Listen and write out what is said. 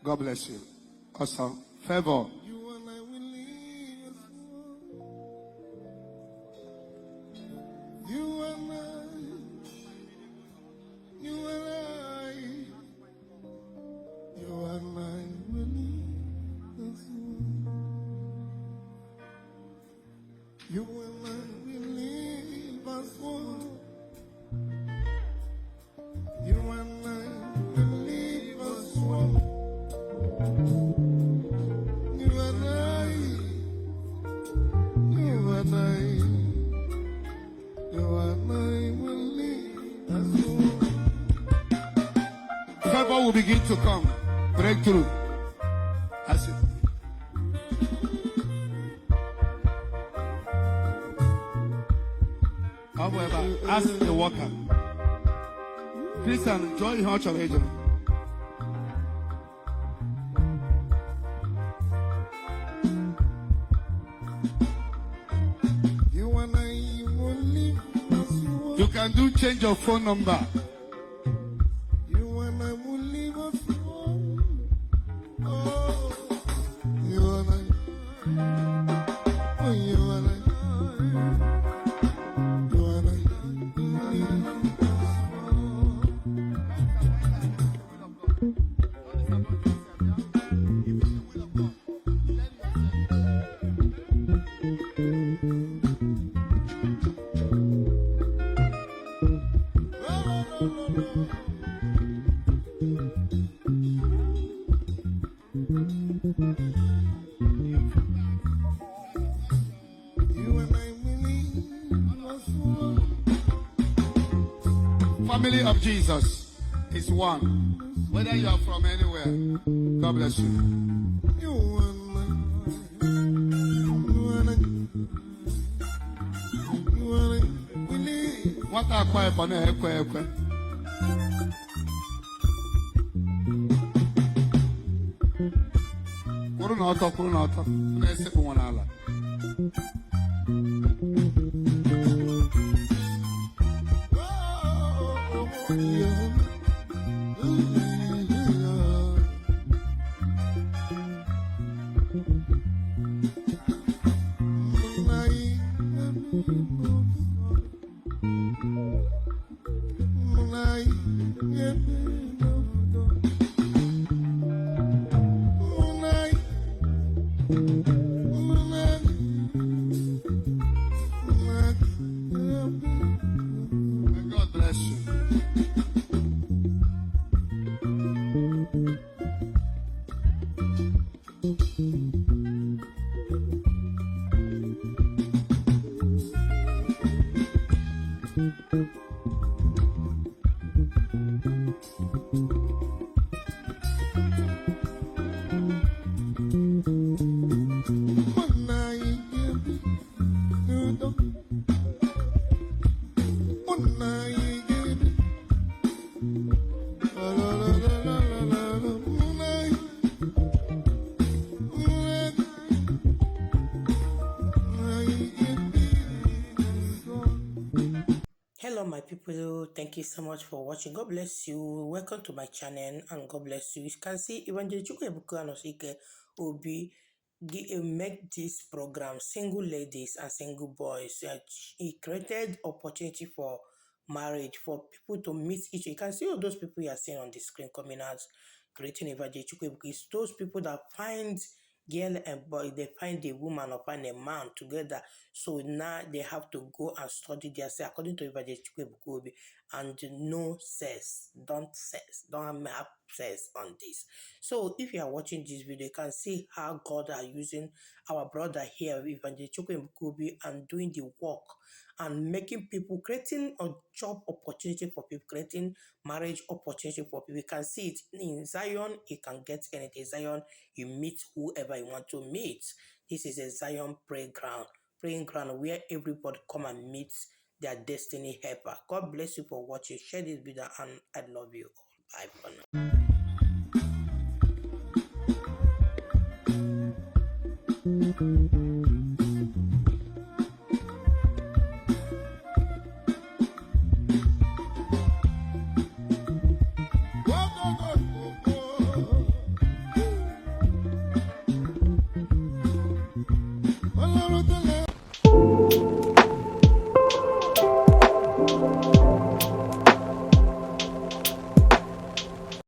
God bless you. Awesome. Favor. Favor will begin to come. Breakthrough. That's it. However, ask the worker. Christian, join how shall I do? You can do change your phone number. Family of Jesus is one. Whether you are from anywhere, God bless you. What are quiet on a quiet? Kurunata. Let's see one Allah. God bless you. Hello my people, thank you so much for watching. God bless you. Welcome to my channel and God bless you. You can see Evang Ebuka Obi make this program single ladies and single boys. He created opportunity for marriage, for people to meet each other. You can see all those people you are seeing on the screen coming out creating Evang Ebuka. It's those people that find girl and boy, they find a woman or find a man together. So now they have to go and study their sex according to Adadiche and no sex. Don't have sex on this. So if you are watching this video, you can see how God are using our brother here, Evang Ebuka Obi, and doing the work and making people, creating a job opportunity for people, creating marriage opportunity for people. You can see it in Zion. You can get anything. Zion, you meet whoever you want to meet. This is a Zion praying ground where everybody come and meet their destiny helper. God bless you for watching. Share this video and I love you all. Bye for now. Lord of the